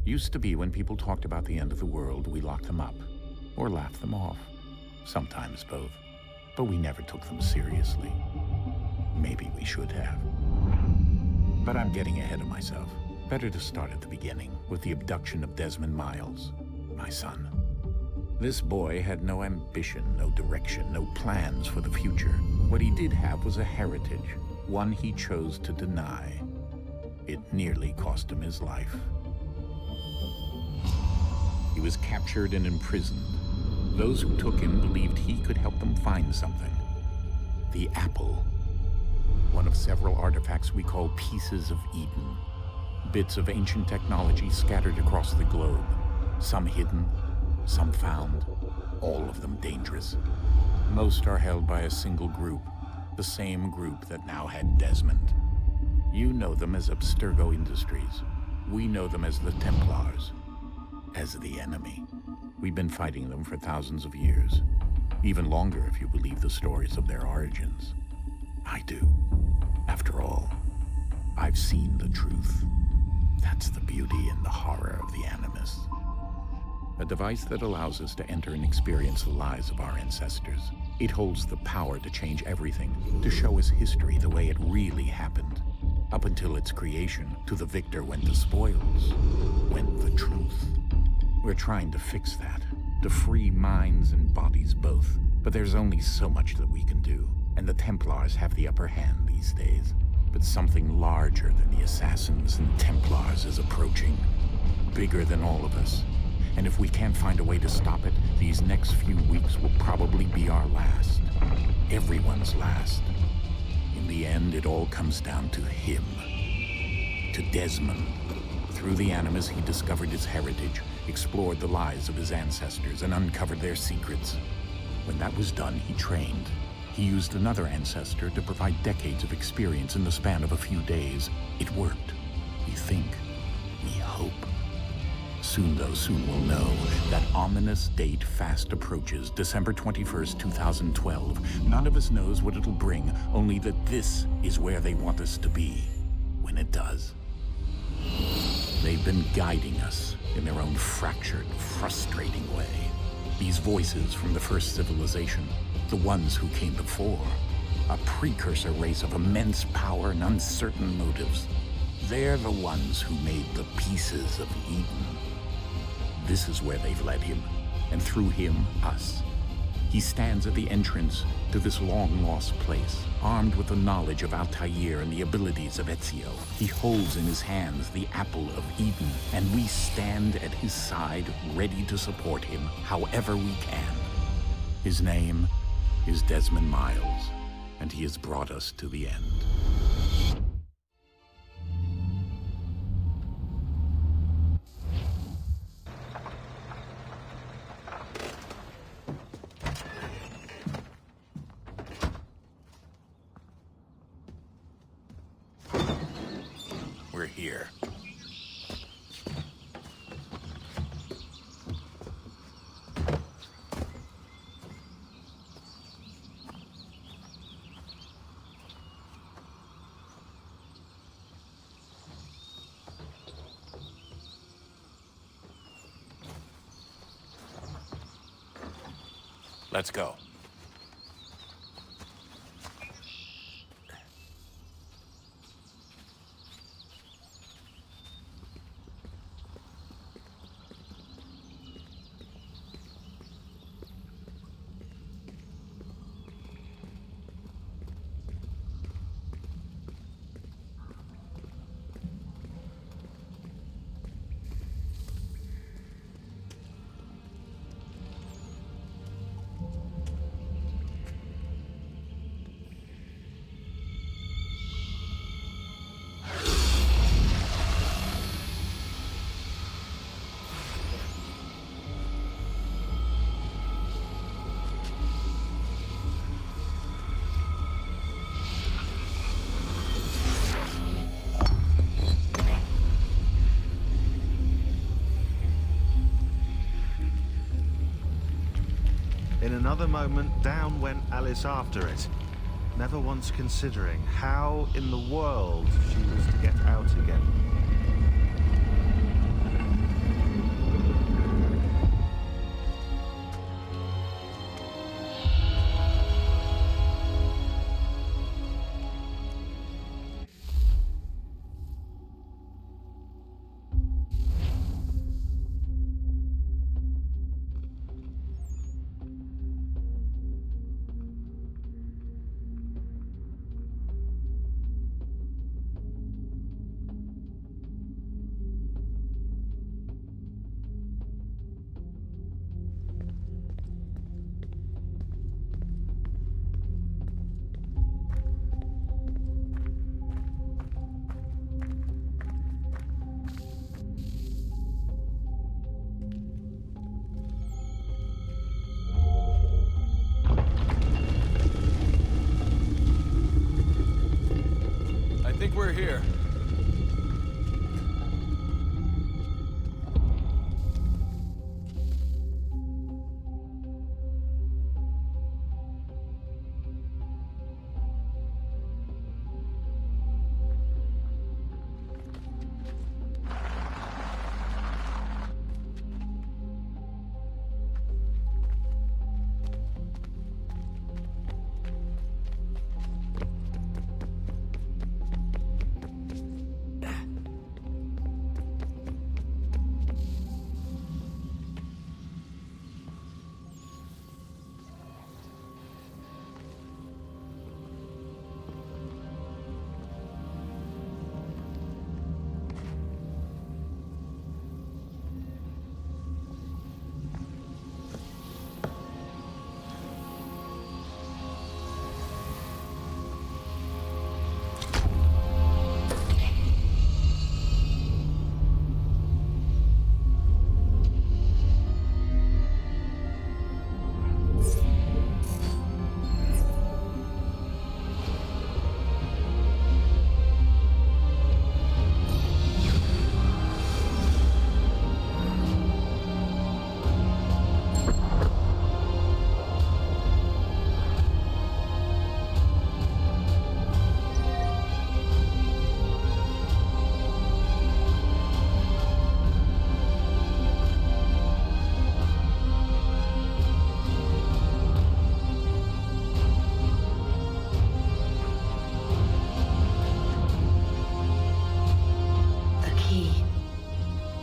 Used to be when people talked about the end of the world, we locked them up or laughed them off. Sometimes both. But we never took them seriously. Maybe we should have. But I'm getting ahead of myself. Better to start at the beginning, with the abduction of Desmond Miles, my son. This boy had no ambition, no direction, no plans for the future. What he did have was a heritage, one he chose to deny. It nearly cost him his life. He was captured and imprisoned. Those who took him believed he could help them find something. The apple. One of several artifacts we call pieces of Eden. Bits of ancient technology scattered across the globe. Some hidden, some found, all of them dangerous. Most are held by a single group, the same group that now had Desmond. You know them as Abstergo Industries. We know them as the Templars, as the enemy. We've been fighting them for thousands of years. Even longer if you believe the stories of their origins. I do. After all, I've seen the truth. That's the beauty and the horror of the Animus. A device that allows us to enter and experience the lives of our ancestors. It holds the power to change everything, to show us history the way it really happened. Up until its creation, to the victor went the spoils, went the truth. We're trying to fix that, to free minds and bodies both. But there's only so much that we can do, and the Templars have the upper hand these days. But something larger than the Assassins and Templars is approaching, bigger than all of us. And if we can't find a way to stop it, these next few weeks will probably be our last. Everyone's last. In the end, it all comes down to him. To Desmond. Through the Animus, he discovered his heritage, explored the lives of his ancestors, and uncovered their secrets. When that was done, he trained. He used another ancestor to provide decades of experience in the span of a few days. It worked. We think. We hope. Soon, though, soon we'll know. That ominous date fast approaches, December 21st, 2012. None of us knows what it'll bring, only that this is where they want us to be, when it does. They've been guiding us in their own fractured, frustrating way. These voices from the first civilization, the ones who came before, a precursor race of immense power and uncertain motives. They're the ones who made the pieces of Eden. This is where they've led him, and through him, us. He stands at the entrance to this long-lost place, armed with the knowledge of Altair and the abilities of Ezio. He holds in his hands the apple of Eden, and we stand at his side, ready to support him however we can. His name is Desmond Miles, and he has brought us to the end. We're here. Let's go. another moment, down went Alice after it, never once considering how in the world she was to get out again. I think we're here.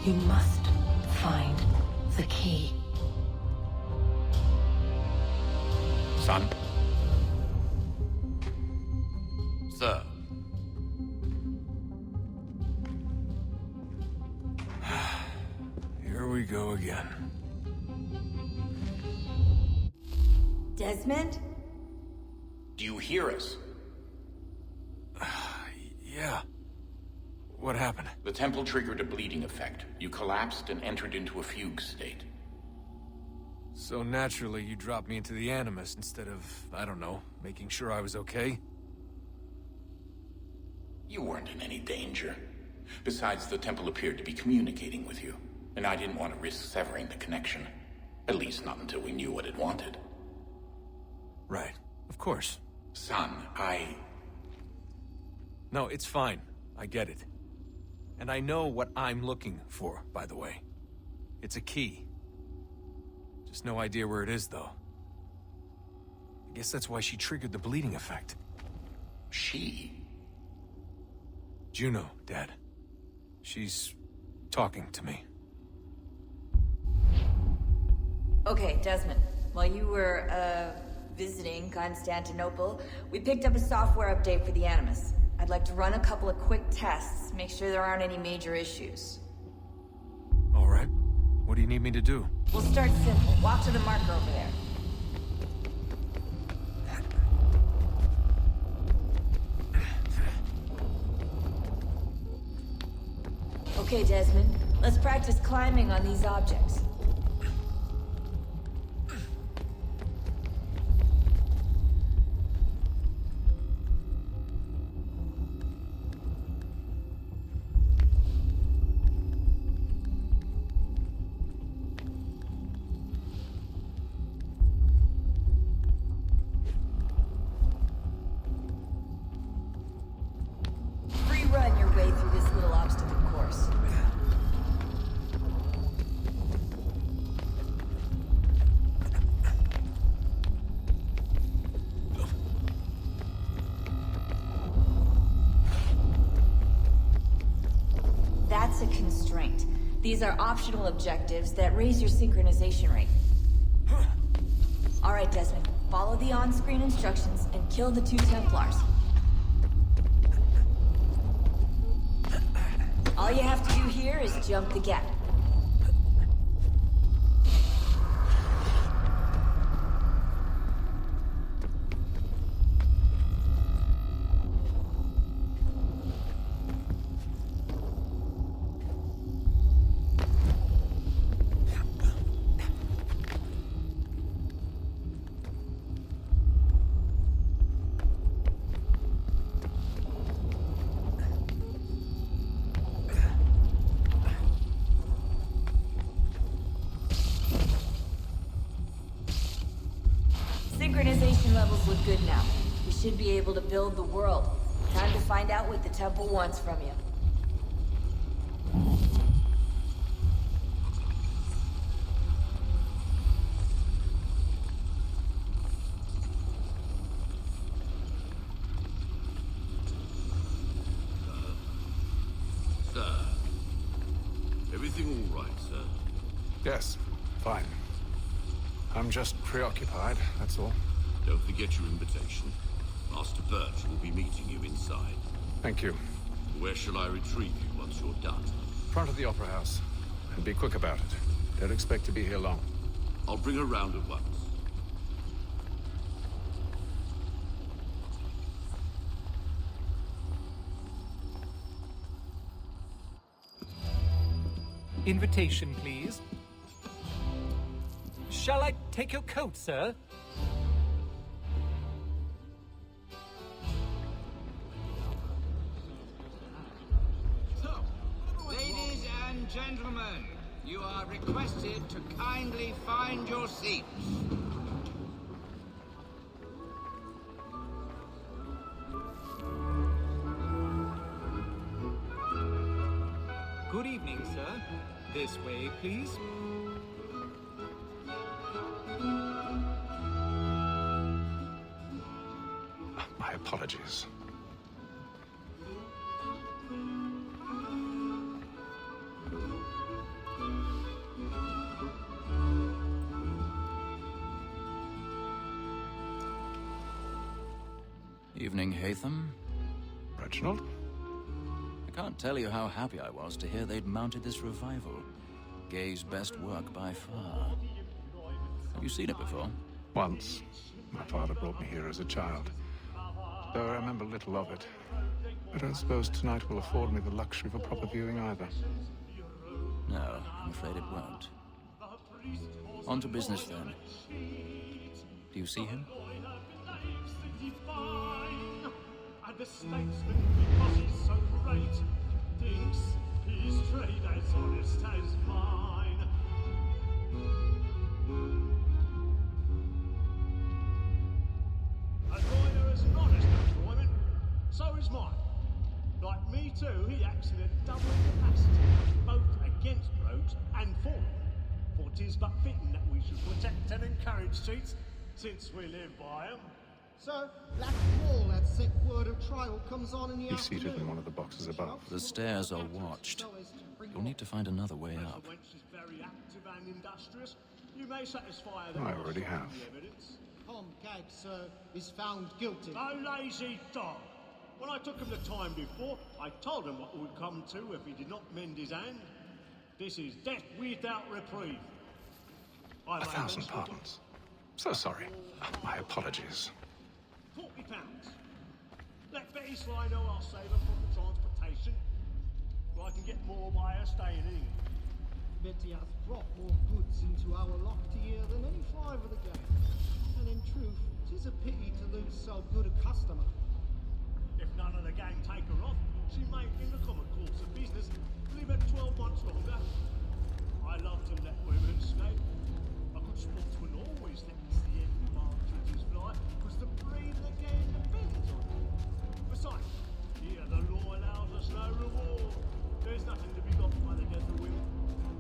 You must find the key. Son? Sir. Here we go again. Desmond? Do you hear us? Yeah. What happened? The temple triggered a bleeding effect. You collapsed and entered into a fugue state. So naturally, you dropped me into the Animus instead of, I don't know, making sure I was okay? You weren't in any danger. Besides, the temple appeared to be communicating with you, and I didn't want to risk severing the connection. At least not until we knew what it wanted. Right. Of course. Son, No, it's fine. I get it. And I know what I'm looking for, by the way. It's a key. Just no idea where it is, though. I guess that's why she triggered the bleeding effect. She? Juno, Dad. She's talking to me. Okay, Desmond. While you were, visiting Constantinople, we picked up a software update for the Animus. I'd like to run a couple of quick tests, make sure there aren't any major issues. All right. What do you need me to do? We'll start simple. Walk to the marker over there. Okay, Desmond. Let's practice climbing on these objects. That's a constraint. These are optional objectives that raise your synchronization rate. Alright, Desmond. Follow the on-screen instructions and kill the 2 Templars. All you have to do here is jump the gap. Synchronization levels look good now. We should be able to build the world. Time to find out what the temple wants from you. Sir. Everything all right, sir? Yes, fine. I'm just preoccupied, that's all. Don't forget your invitation. Master Birch will be meeting you inside. Thank you. Where shall I retrieve you once you're done? Front of the Opera House. And be quick about it. Don't expect to be here long. I'll bring her round at once. Invitation, please. Shall I take your coat, sir? Ladies and gentlemen, you are requested to kindly find your seats. Good evening, sir. This way, please. My apologies. Evening, Haytham. Reginald? I can't tell you how happy I was to hear they'd mounted this revival. Gay's best work by far. Have you seen it before? Once. My father brought me here as a child. Though I remember little of it. I don't suppose tonight will afford me the luxury of a proper viewing either. No, I'm afraid it won't. On to business then. Do you see him? And the statesman, because he's so great, thinks his trade as honest as mine. A lawyer is an honest employment, so is mine. Like me too, he acts in a double capacity, both against rogues and for them. For 'tis but fitting that we should protect and encourage cheats, since we live by 'em. Sir, that wall that set word of trial comes on in the He's seated afternoon. in one of the boxes above. The stairs are watched. You'll need to find another way up. The wench is very active and industrious. You may satisfy her. I already have. Tom Gag, sir, is found guilty. A lazy dog. When I took him the time before, I told him what would come to if he did not mend his hand. This is death without reprieve. I 1,000 pardons. So sorry. My apologies. £40. Let Betty Sly know I'll save her from the transportation. But I can get more by her staying in England. Betty hath brought more goods into our lofty here than any 5 of the gang. And in truth, 'tis a pity to lose so good a customer. If none of the gang take her off, she may, in the common course of business, leave her 12 months longer. I love to let women escape. A good sportsman always lets the advantages fly, because the breed of the game depends on it. Besides, here the law allows us no reward. There's nothing to be got by the death of women,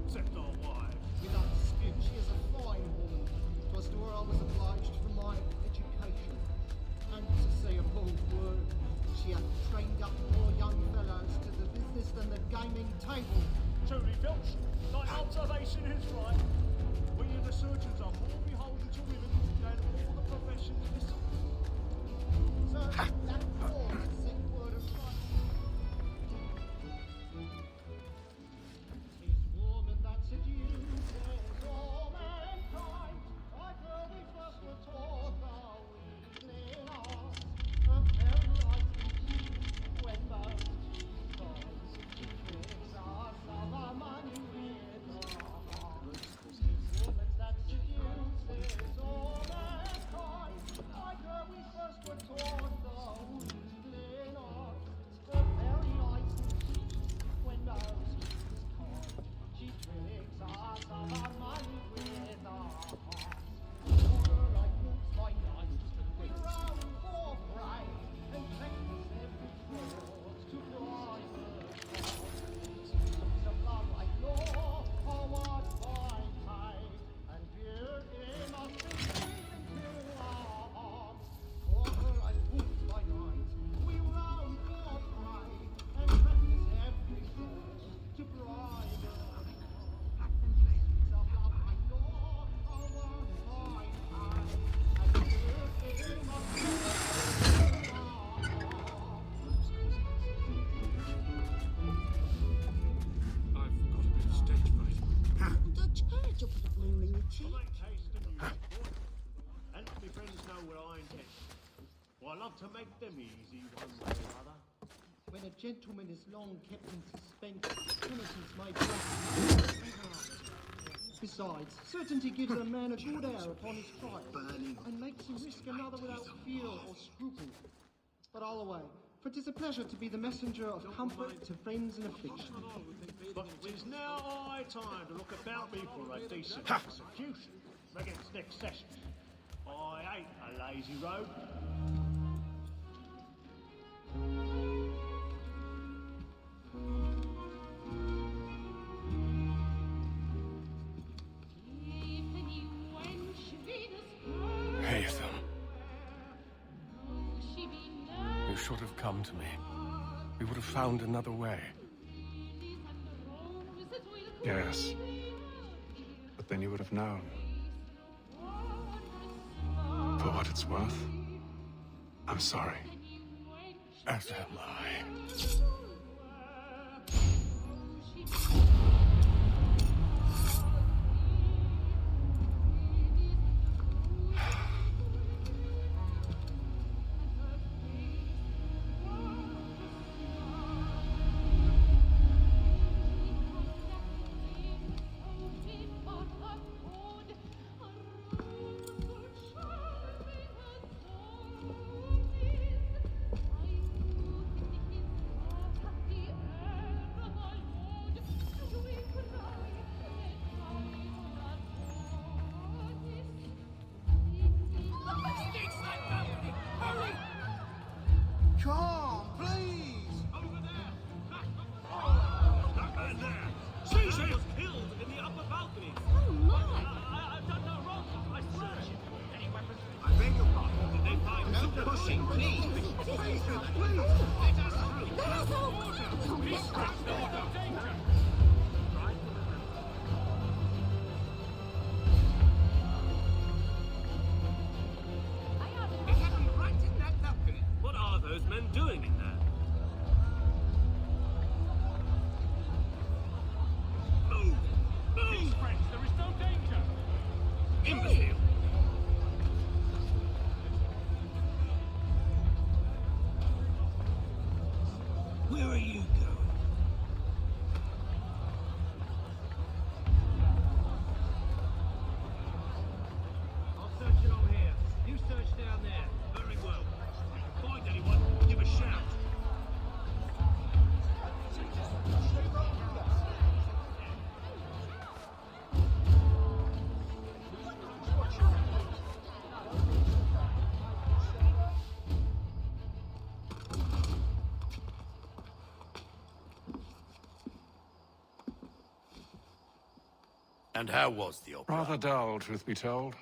except our wives. Without dispute, she is a fine woman. 'Twas to her I was obliged for my education. And to say a bold word, she hath trained up more young fellows to the business than the gaming table. Truly, Filch, thy observation is right. We and the surgeons are more beholden to women than all the professions listen. So, that was a sick word of life. Tis woman that seduces all mankind, like her we first were taught the weakling arts of paradise when those gods tricks us of our money with our hearts. Tis woman that seduces all mankind, like her we first were taught the weakling arts of paradise when those gods she tricks us of our money with our hearts. Order like wolves by night, we roam for prey, and practice every fraud to bribe the cause. Songs of love like law are what find pay, and beauty must be given to our hearts. Order like wolves by night, we roam for prey, and practice every fraud to bribe the cause. And my friends know what I intend. Well, I love to make them easy one way or other. When a gentleman is long kept in suspense, penitence may be. Besides, certainty gives a man a good air upon his trial, and makes him risk another without fear or scruple. But all away, for 'tis a pleasure to be the messenger of comfort to friends in affliction. But it is now high time to look about me for a decent execution against next session. I ain't a lazy rogue. Haytham. You should have come to me. We would have found another way. Yes. But then you would have known. For what it's worth, I'm sorry. As am I. Come, please! Over there! That man there! Caesar was killed in the upper balcony! Oh my! I've done no wrong! I swear! Any weapons? I beg your pardon. Did they find no pushing, please? Let us through! Peace, no danger! It happened right in that balcony. What are those men doing in there? Move! Move! Friends, there is no danger! Imbecile! Where are you going? I'll search along here. You search down there. Very well. If you find anyone, give a shout. And how was the opera? Rather dull, truth be told.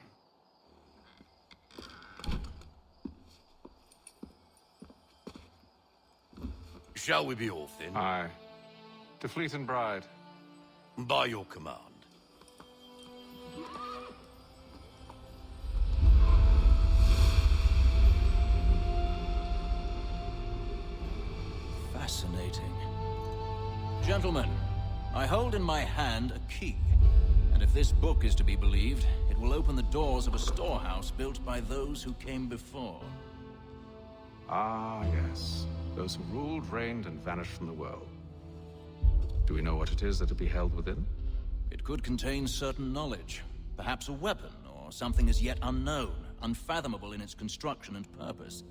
Shall we be off then? Aye. To Fleet and Bride. By your command. Fascinating. Gentlemen, I hold in my hand a key. And if this book is to be believed, it will open the doors of a storehouse built by those who came before. Ah, yes. Those who ruled, reigned, and vanished from the world. Do we know what it is that will be held within? It could contain certain knowledge. Perhaps a weapon, or something as yet unknown, unfathomable in its construction and purpose.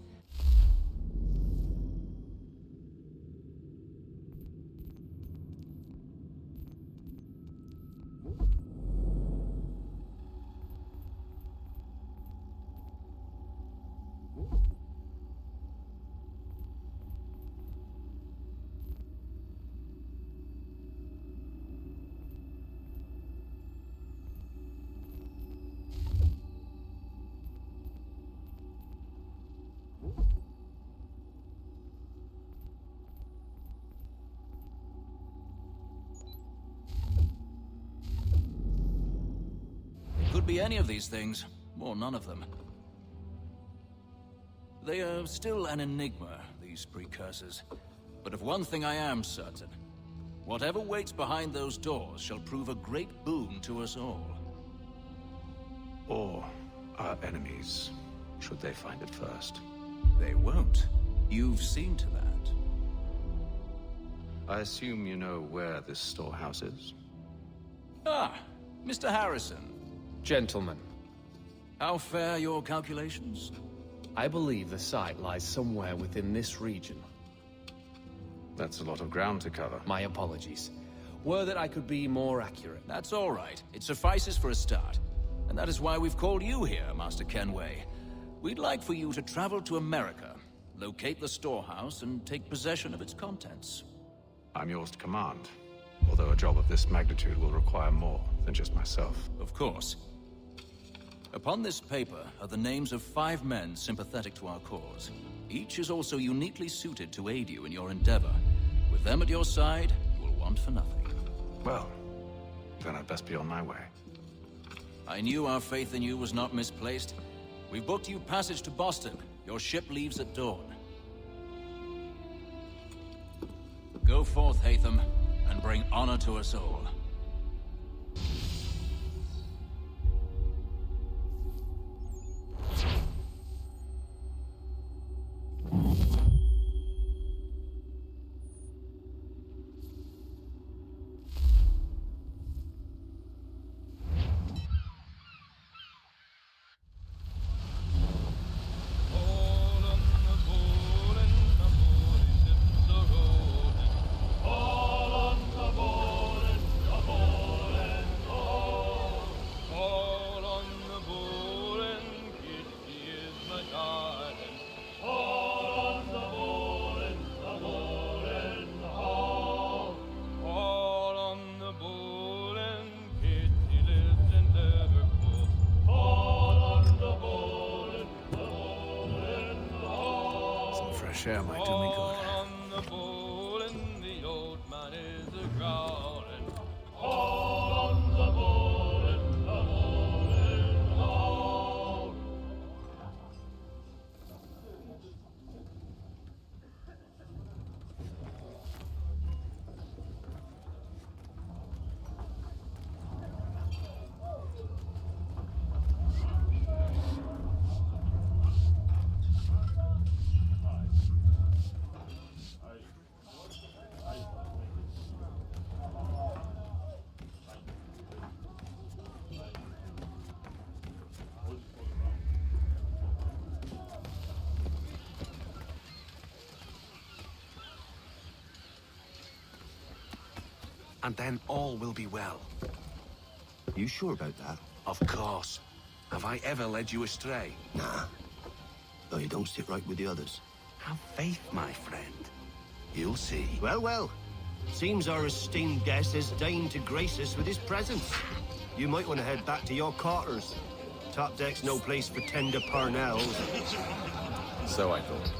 Could be any of these things, or none of them. They are still an enigma, these precursors. But of one thing I am certain. Whatever waits behind those doors shall prove a great boon to us all. Or our enemies, should they find it first. They won't. You've seen to that. I assume you know where this storehouse is? Ah, Mr. Harrison. Gentlemen, How fare your calculations? I believe the site lies somewhere within this region. That's a lot of ground to cover. My apologies. Were that I could be more accurate. That's all right. It suffices for a start. And that is why we've called you here, Master Kenway. We'd like for you to travel to America, locate the storehouse, and take possession of its contents. I'm yours to command. Although a job of this magnitude will require more than just myself. Of course. Upon this paper are the names of 5 men sympathetic to our cause. Each is also uniquely suited to aid you in your endeavor. With them at your side, you will want for nothing. Well, then I'd best be on my way. I knew our faith in you was not misplaced. We've booked you passage to Boston. Your ship leaves at dawn. Go forth, Hatham, and bring honor to us all. Air might do me good. And then all will be well. You sure about that? Of course. Have I ever led you astray? Nah. Though you don't sit right with the others. Have faith, my friend. You'll see. Well, well. Seems our esteemed guest has deigned to grace us with his presence. You might want to head back to your quarters. Top deck's no place for tender Parnells. So I thought.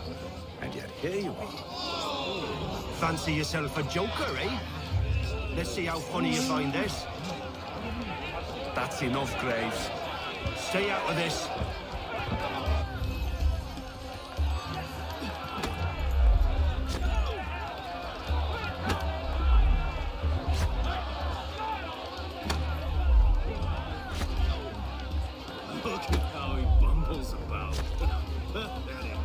And yet here you are. Fancy yourself a joker, eh? Let's see how funny you find this. That's enough, Graves. Stay out of this. Look at how he bumbles about. Pathetic.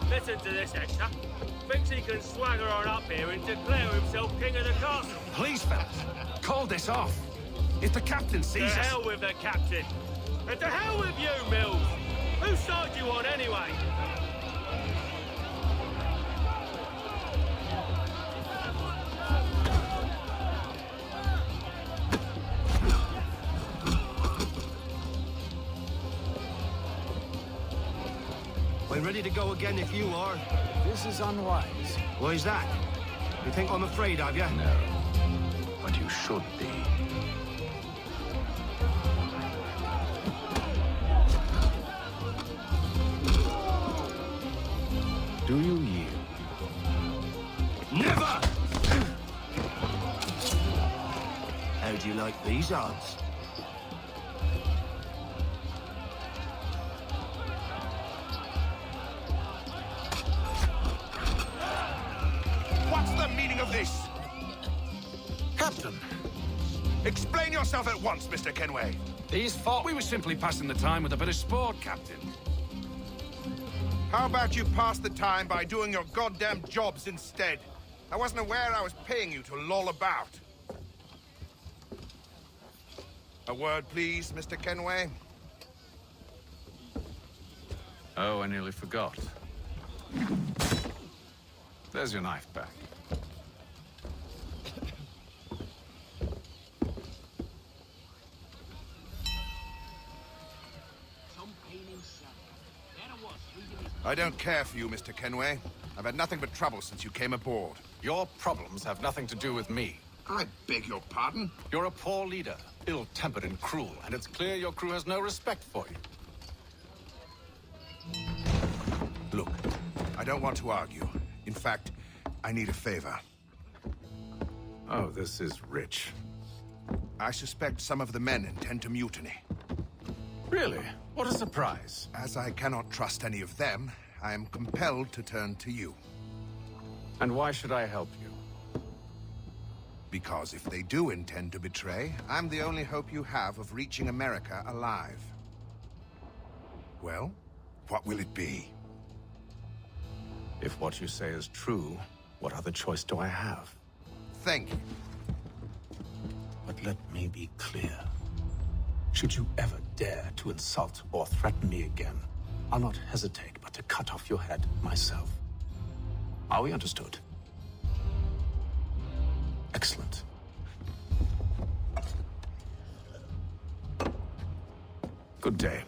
Listen to this, Hector. Thinks he can swagger on up here and declare himself king of the castle. Please, fellas, call this off. If the captain sees us... To hell with the captain. And to hell with you, Mills. Whose side you on, anyway? I'm ready to go again if you are. This is unwise. Why's that? You think I'm afraid of you? No, but you should be. Do you yield? Never! How do you like these odds? What's the meaning of this? Captain, explain yourself at once, Mr. Kenway. These fought. We were simply passing the time with a bit of sport, Captain. How about you pass the time by doing your goddamn jobs instead? I wasn't aware I was paying you to loll about. A word, please, Mr. Kenway. Oh, I nearly forgot. There's your knife back. I don't care for you, Mr. Kenway. I've had nothing but trouble since you came aboard. Your problems have nothing to do with me. I beg your pardon? You're a poor leader, ill-tempered and cruel, and it's clear your crew has no respect for you. Look, I don't want to argue. In fact, I need a favor. Oh, this is rich. I suspect some of the men intend to mutiny. Really? What a surprise. As I cannot trust any of them, I am compelled to turn to you. And why should I help you? Because if they do intend to betray, I'm the only hope you have of reaching America alive. Well, what will it be? If what you say is true, what other choice do I have? Thank you. But let me be clear. Should you ever dare to insult or threaten me again, I'll not hesitate but to cut off your head myself. Are we understood? Excellent. Good day.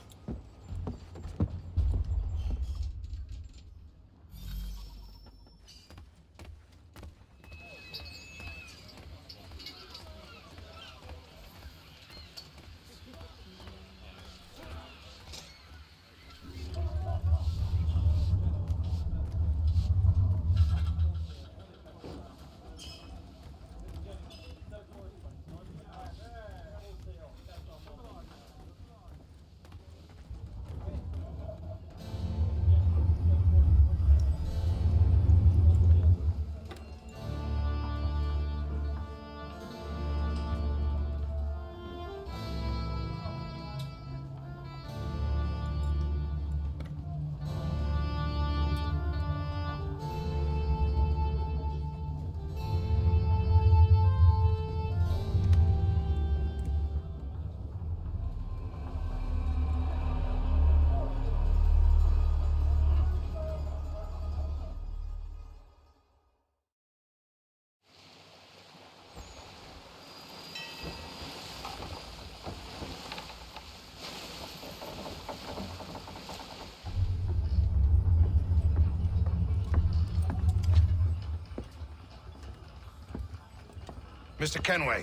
Mr. Kenway.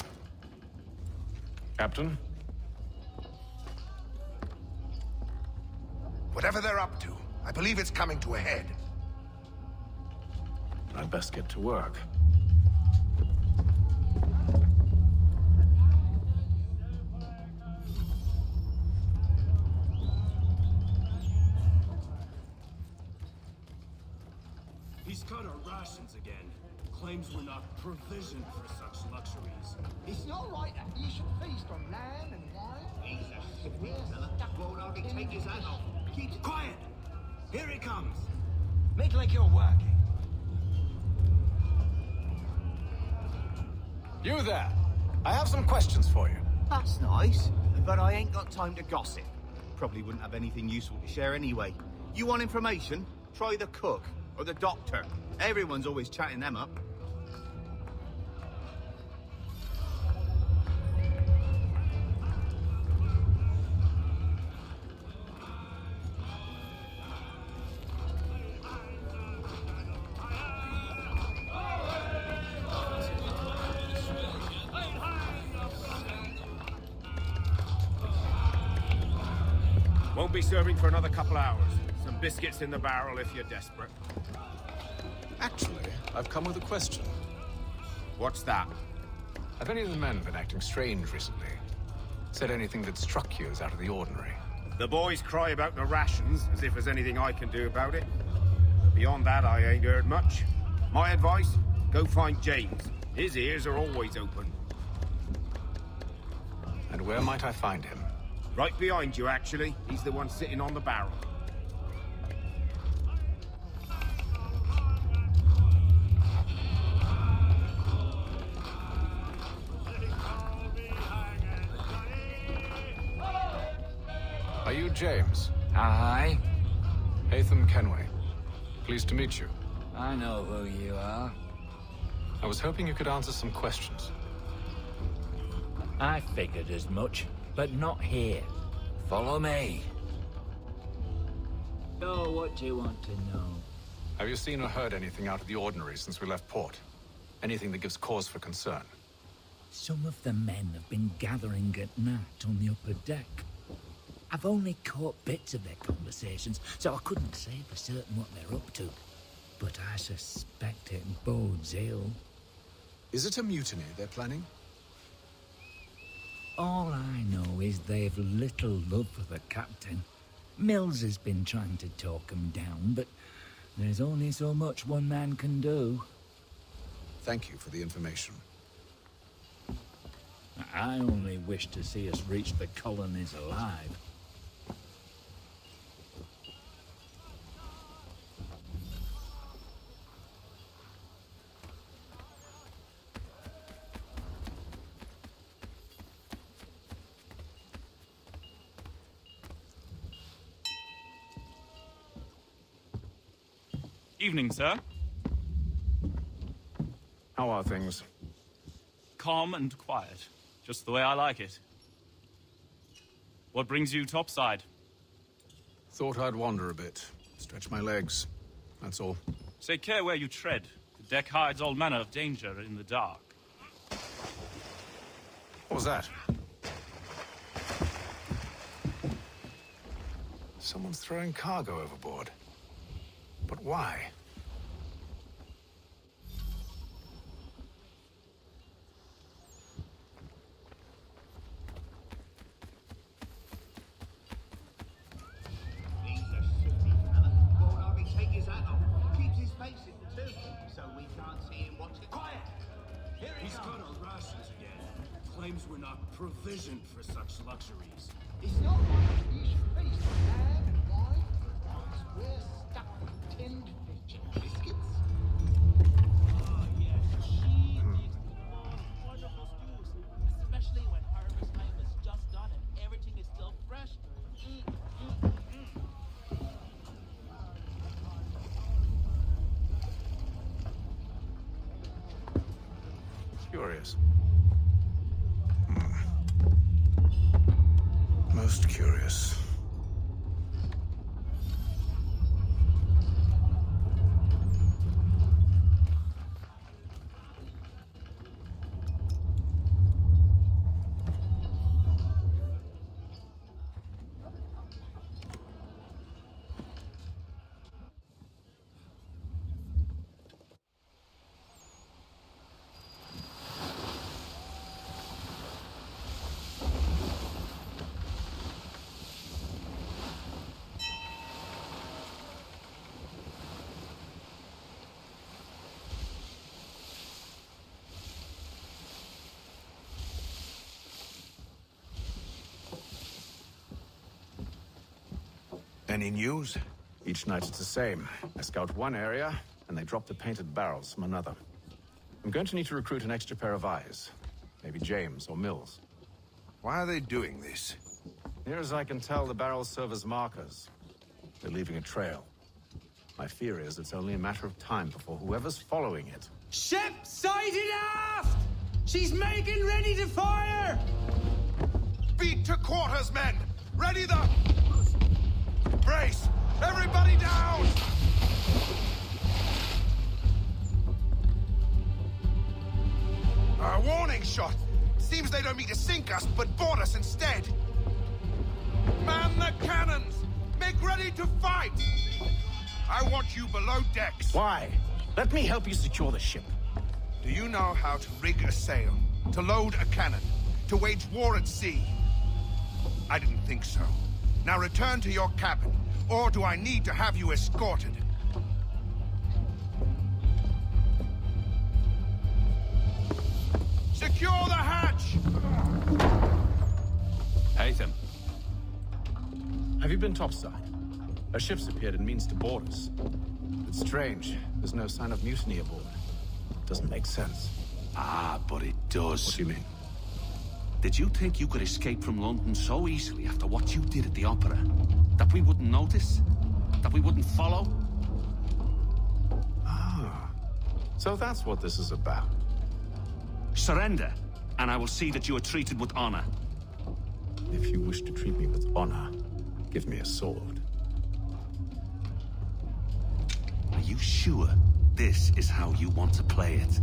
Captain? Whatever they're up to, I believe it's coming to a head. I'd best get to work. He's cut our rations again. Claims we're not provisioned for such luxuries. It's not right that you should feast on lamb and wine. He's a shifty fella. Won't hardly take his hat off. Keep quiet! Here he comes. Make like you're working. You there. I have some questions for you. That's nice, but I ain't got time to gossip. Probably wouldn't have anything useful to share anyway. You want information? Try the cook or the doctor. Everyone's always chatting them up. Won't be serving for another couple hours. Some biscuits in the barrel if you're desperate. Actually, I've come with a question. What's that? Have any of the men been acting strange recently? Said anything that struck you as out of the ordinary? The boys cry about the rations, as if there's anything I can do about it. But beyond that, I ain't heard much. My advice, go find James. His ears are always open. And where might I find him? Right behind you, actually. He's the one sitting on the barrel. Are you James? Aye. Haytham Kenway. Pleased to meet you. I know who you are. I was hoping you could answer some questions. I figured as much, but not here. Follow me. So, what do you want to know? Have you seen or heard anything out of the ordinary since we left port? Anything that gives cause for concern? Some of the men have been gathering at night on the upper deck. I've only caught bits of their conversations, so I couldn't say for certain what they're up to. But I suspect it bodes ill. Is it a mutiny they're planning? All I know is they've little love for the captain. Mills has been trying to talk him down, but there's only so much one man can do. Thank you for the information. I only wish to see us reach the colonies alive. Evening, sir. How are things? Calm and quiet. Just the way I like it. What brings you topside? Thought I'd wander a bit. Stretch my legs. That's all. Take care where you tread. The deck hides all manner of danger in the dark. What was that? Someone's throwing cargo overboard. But why? He's a shifty fella. Won't hardly take his hat off. Keeps his face hidden too, so we can't see him watching. Quiet! Here he He's comes. cut our rations again. Claims we're not provisioned for such luxuries. It's not right that you should feast on lamb and wine. Whilst we're stuck with tinned fish and biscuits. Ah, yes. She makes the most wonderful stews, especially when harvest time is just done and everything is still fresh. Curious. Most curious. Any news? Each night it's the same. I scout one area, and they drop the painted barrels from another. I'm going to need to recruit an extra pair of eyes. Maybe James or Mills. Why are they doing this? Near as I can tell, the barrels serve as markers. They're leaving a trail. My fear is it's only a matter of time before whoever's following it. Ship sighted aft! She's making ready to fire! Beat to quarters, men! Ready the... Brace! Everybody down! A warning shot! Seems they don't mean to sink us, but board us instead! Man the cannons! Make ready to fight! I want you below decks. Why? Let me help you secure the ship. Do you know how to rig a sail? To load a cannon? To wage war at sea? I didn't think so. Now return to your cabin, or do I need to have you escorted? Secure the hatch! Haytham. Have you been topside? A ship's appeared and means to board us. It's strange. There's no sign of mutiny aboard. Doesn't make sense. Ah, but it does. What do you mean? Did you think you could escape from London so easily after what you did at the Opera? That we wouldn't notice? That we wouldn't follow? Ah. So that's what this is about. Surrender, and I will see that you are treated with honor. If you wish to treat me with honor, give me a sword. Are you sure this is how you want to play it?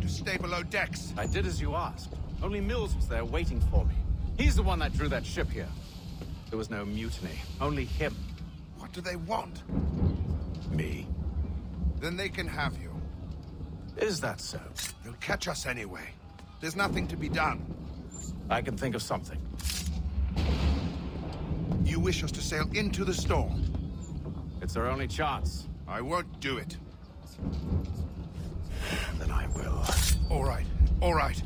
Stay below decks. I did as you asked. Only Mills was there waiting for me. He's the one that drew that ship here. There was no mutiny. Only him. What do they want? Me. Then they can have you. Is that so? They'll catch us anyway. There's nothing to be done. I can think of something. You wish us to sail into the storm? It's our only chance. I won't do it. Then I will. All right. All right.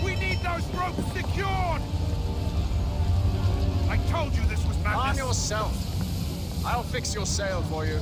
We need those ropes secured! I told you this was madness! Arm yourself. I'll fix your sail for you.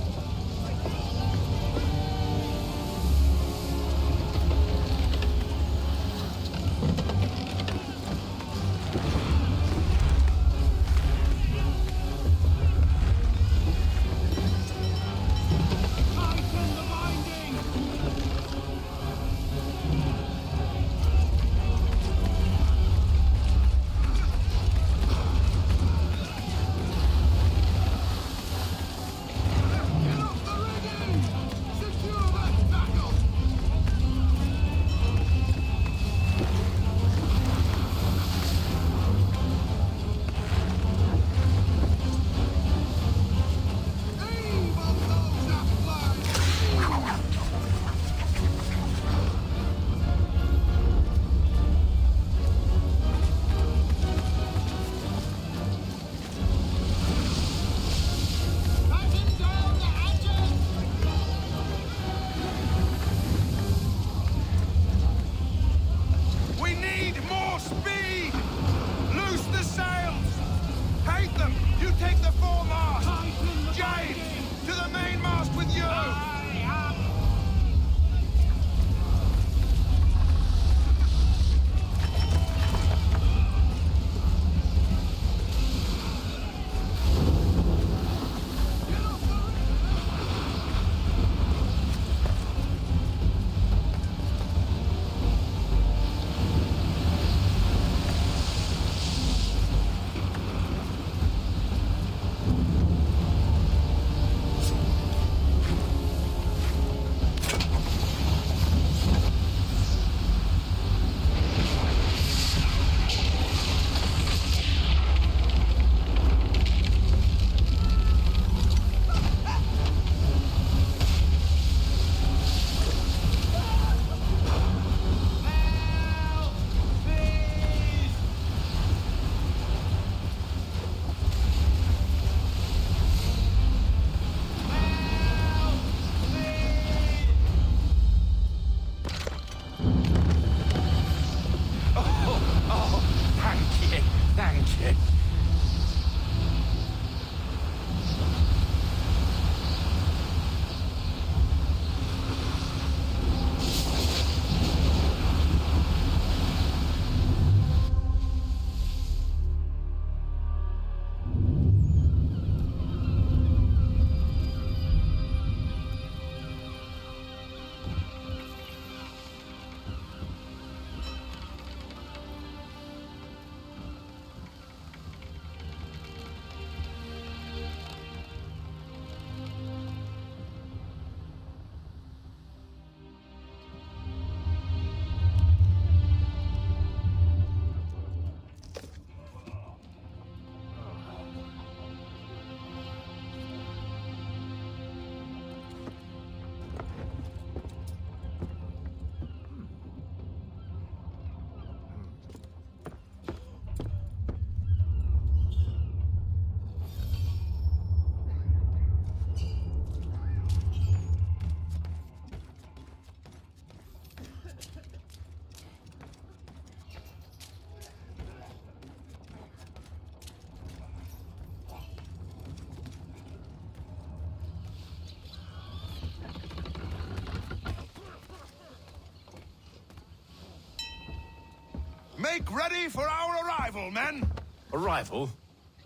Make ready for our arrival, men! Arrival?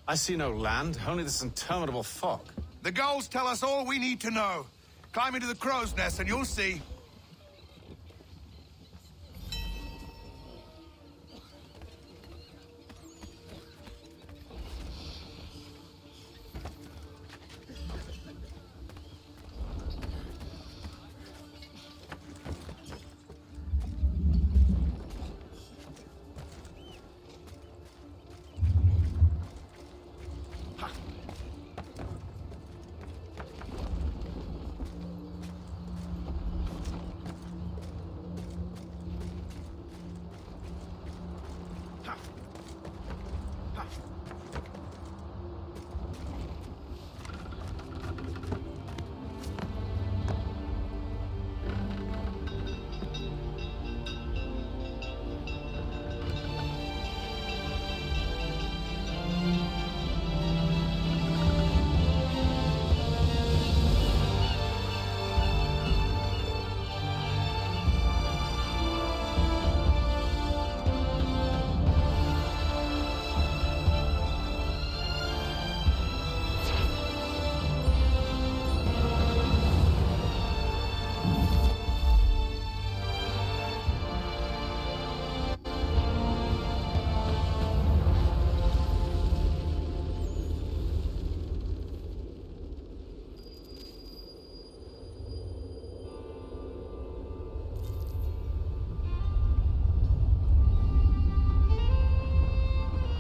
I see no land, only this interminable fog. The gulls tell us all we need to know. Climb into the crow's nest and you'll see.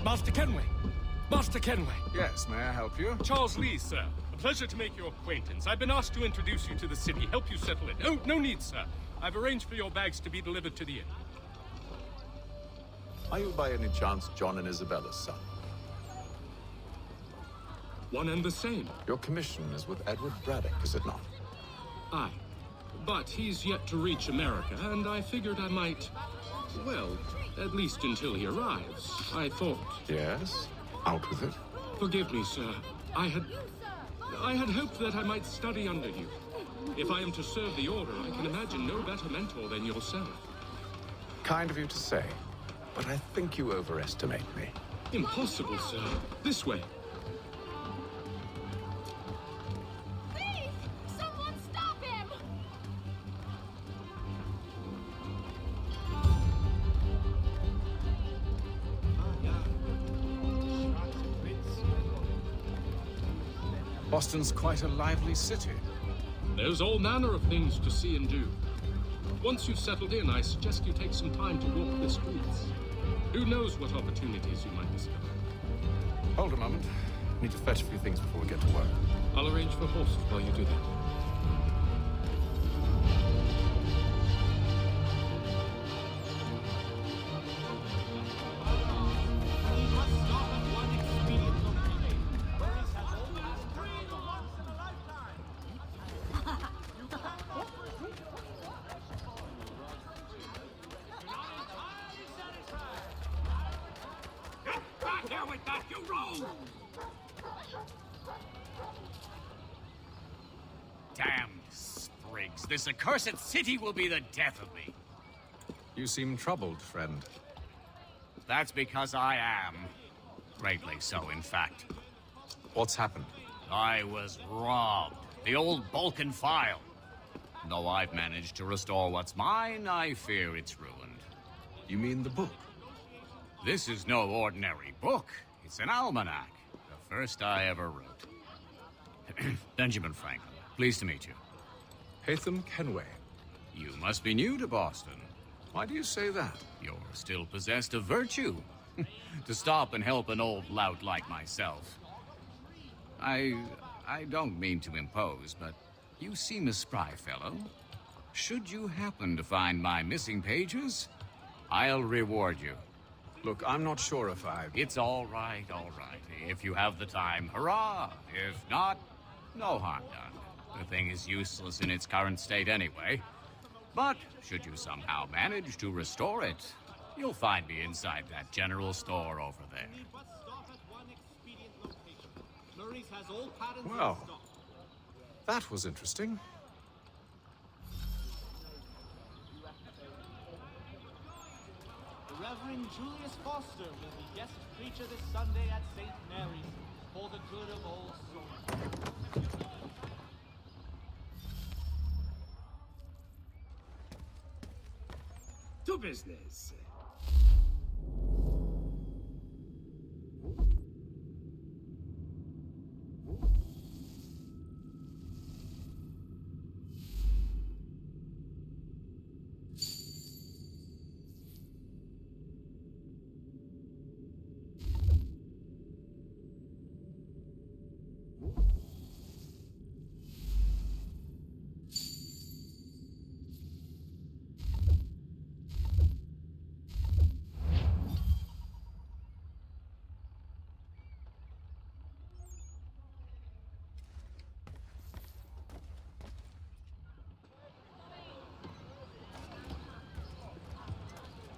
Master Kenway! Master Kenway! Yes, may I help you? Charles Lee, sir. A pleasure to make your acquaintance. I've been asked to introduce you to the city, help you settle in. No need, sir. I've arranged for your bags to be delivered to the inn. Are you by any chance John and Isabella's son? One and the same. Your commission is with Edward Braddock, is it not? Aye. But he's yet to reach America, and I figured I might... well, at least until he arrives. I thought... Yes? Out with it. Forgive me, sir. I had hoped that I might study under you. If I am to serve the Order, I can imagine no better mentor than yourself. Kind of you to say, but I think you overestimate me. Impossible, sir. This way. Thief! Someone stop him! Boston's quite a lively city. There's all manner of things to see and do. Once you've settled in, I suggest you take some time to walk the streets. Who knows what opportunities you might discover. Hold a moment. Need to fetch a few things before we get to work. I'll arrange for horses while you do that. Damned sprigs. This accursed city will be the death of me. You seem troubled, friend. That's because I am. Greatly so, in fact. What's happened? I was robbed. The old Balkan file. Though I've managed to restore what's mine, I fear it's ruined. You mean the book? This is no ordinary book. It's an almanac. The first I ever wrote. Benjamin Franklin. Pleased to meet you. Haytham Kenway. You must be new to Boston. Why do you say that? You're still possessed of virtue. To stop and help an old lout like myself. I don't mean to impose, but you seem a spry fellow. Should you happen to find my missing pages, I'll reward you. Look, I'm not sure if I... It's all right, all right. If you have the time, hurrah! If not, no harm done. The thing is useless in its current state anyway. But should you somehow manage to restore it, you'll find me inside that general store over there. Well, that was interesting. Reverend Julius Foster will be guest preacher this Sunday at St. Mary's for the good of all souls. To business.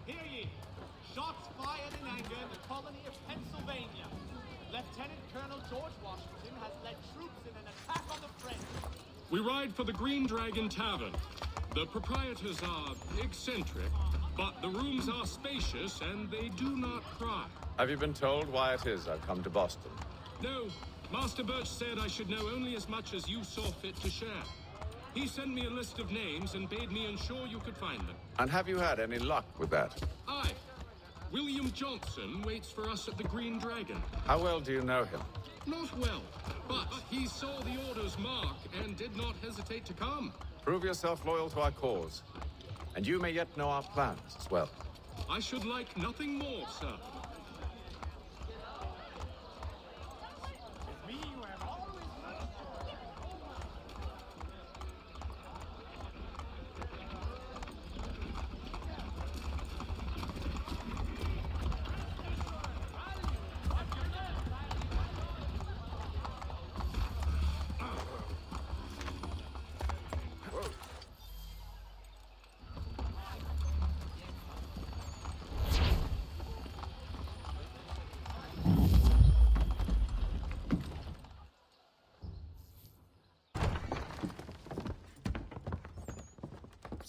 Hear ye! Shots fired in anger in the colony of Pennsylvania. Lieutenant Colonel George Washington has led troops in an attack on the French. We ride for the Green Dragon Tavern. The proprietors are eccentric, but the rooms are spacious and they do not cry. Have you been told why it is I've come to Boston? No, Master Birch said I should know only as much as you saw fit to share. He sent me a list of names and bade me ensure you could find them. And have you had any luck with that? Aye. William Johnson waits for us at the Green Dragon. How well do you know him? Not well, but he saw the order's mark and did not hesitate to come. Prove yourself loyal to our cause. And you may yet know our plans as well. I should like nothing more, sir.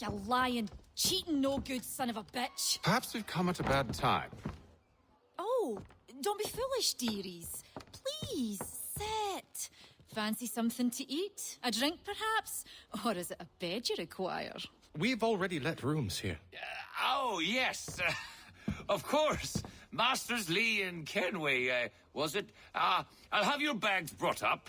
You lying, cheating, no good son of a bitch. Perhaps we've come at a bad time. Oh, don't be foolish, dearies. Please, sit. Fancy something to eat? A drink, perhaps? Or is it a bed you require? We've already let rooms here. Oh, yes. Of course. Masters Lee and Kenway, was it? I'll have your bags brought up.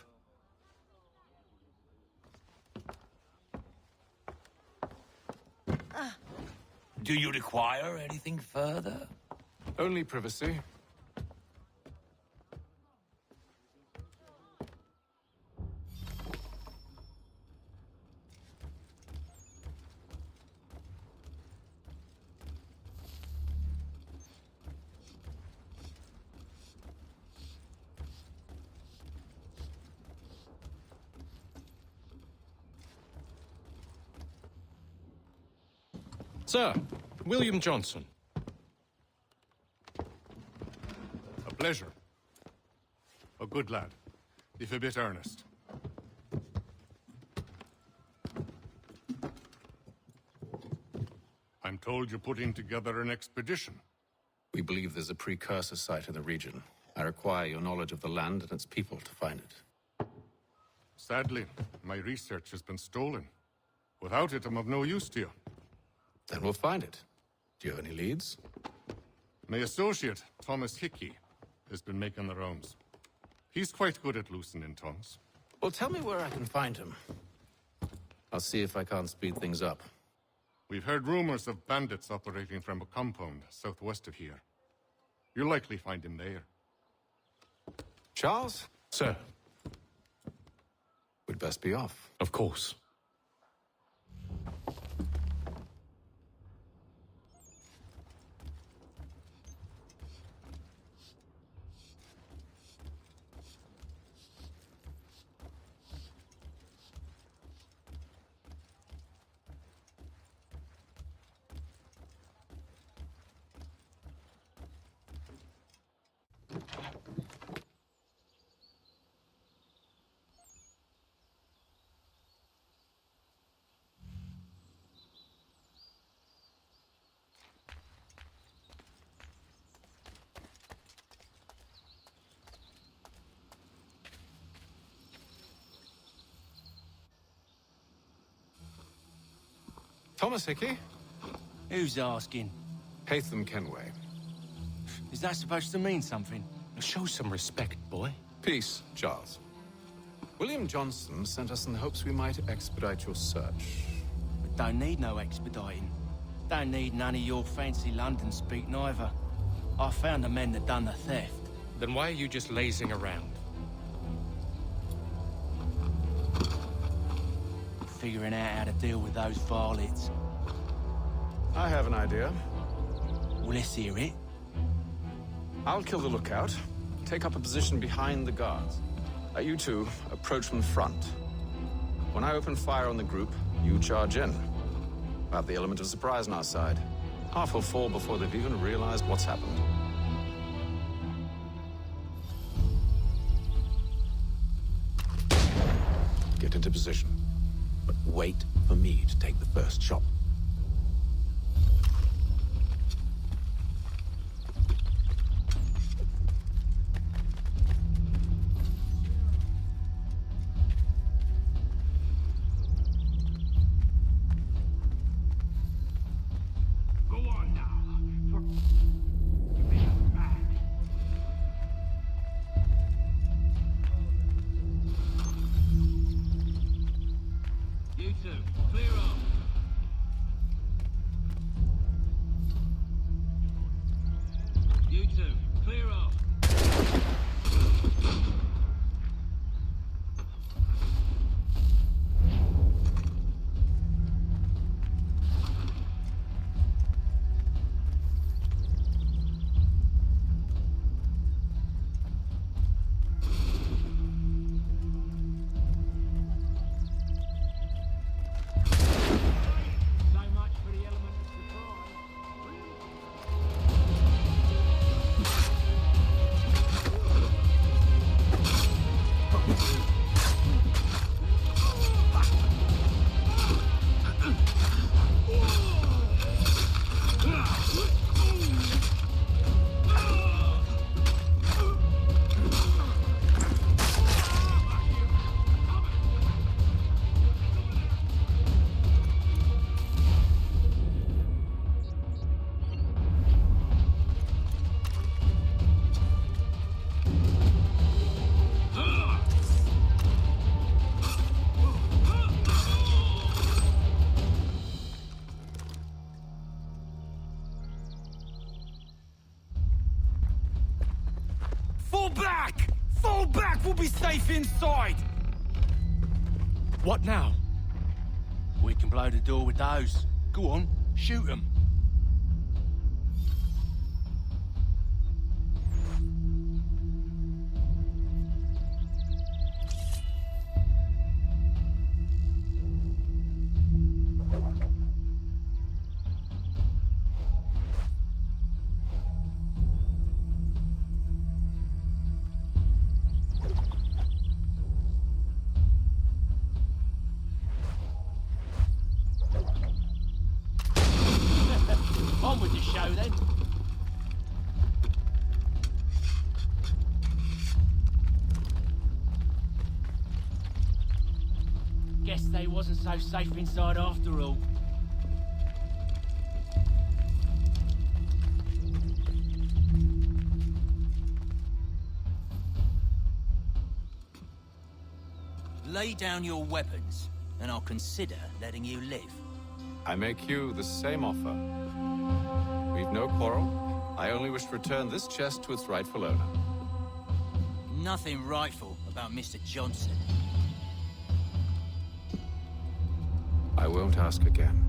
Do you require anything further? Only privacy. Sir, William Johnson. A pleasure. A good lad, if a bit earnest. I'm told you're putting together an expedition. We believe there's a precursor site in the region. I require your knowledge of the land and its people to find it. Sadly, my research has been stolen. Without it, I'm of no use to you. Then we'll find it. Do you have any leads? My associate, Thomas Hickey, has been making the rounds. He's quite good at loosening tongues. Well, tell me where I can find him. I'll see if I can't speed things up. We've heard rumors of bandits operating from a compound southwest of here. You'll likely find him there. Charles? Sir. We'd best be off. Of course. Thomas Hickey? Who's asking? Haytham Kenway. Is that supposed to mean something? Show some respect, boy. Peace, Charles. William Johnson sent us in the hopes we might expedite your search. We don't need no expediting. Don't need none of your fancy London speak neither. I found the men that done the theft. Then why are you just lazing around? Figuring out how to deal with those varlets. I have an idea. Well, let's hear it. I'll kill the lookout, take up a position behind the guards. You two approach from the front. When I open fire on the group, you charge in. We'll have the element of surprise on our side. Half will fall before they've even realized what's happened. Get into position, but wait for me to take the first shot. Fall back! We'll be safe inside! What now? We can blow the door with those. Go on, shoot them. On with the show, then. Guess they wasn't so safe inside after all. Lay down your weapons, and I'll consider letting you live. I make you the same offer. We've no quarrel. I only wish to return this chest to its rightful owner. Nothing rightful about Mr. Johnson. I won't ask again.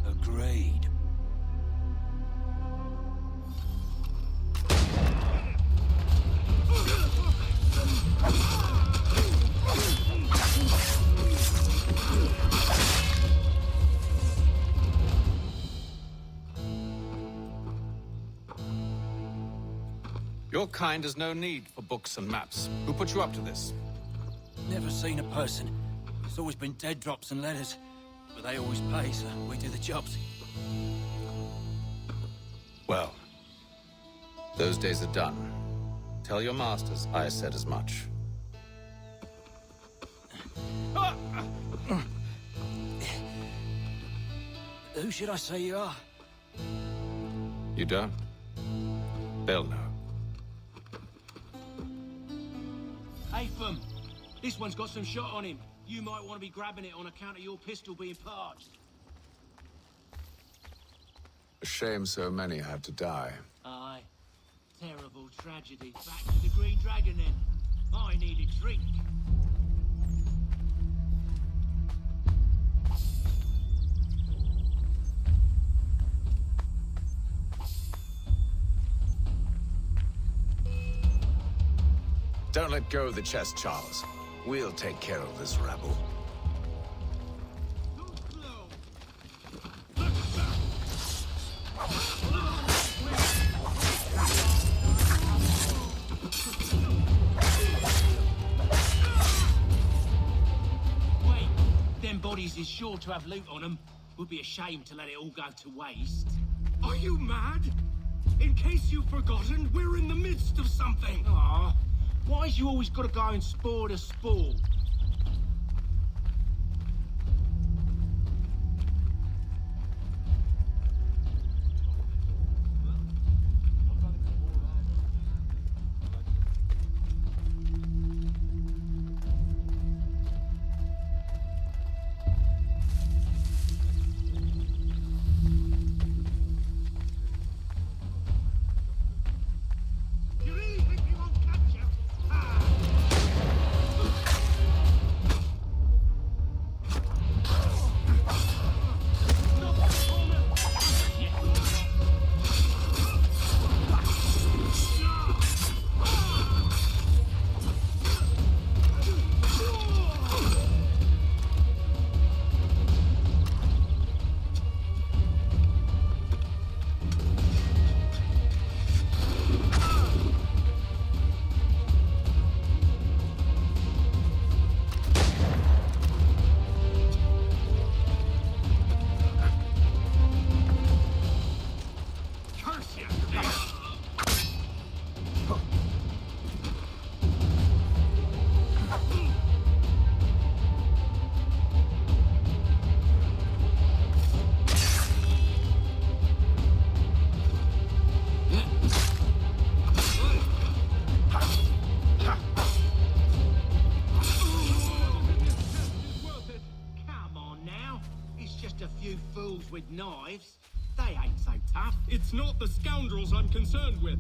Agreed. Your kind has no need for books and maps. Who put you up to this? Never seen a person. It's always been dead drops and letters. But they always pay, so we do the jobs. Well, those days are done. Tell your masters I said as much. Who should I say you are? You don't? They'll know. Hey, Fum. This one's got some shot on him. You might want to be grabbing it on account of your pistol being parched. A shame so many had to die. Aye. Terrible tragedy. Back to the Green Dragon then. I need a drink. Don't let go of the chest, Charles. We'll take care of this rabble. Wait, them bodies is sure to have loot on them. Would be a shame to let it all go to waste. Are you mad? In case you've forgotten, we're in the midst of something. Aw, why's you always gotta go and spoil the sport? With knives, they ain't so tough. It's not the scoundrels I'm concerned with.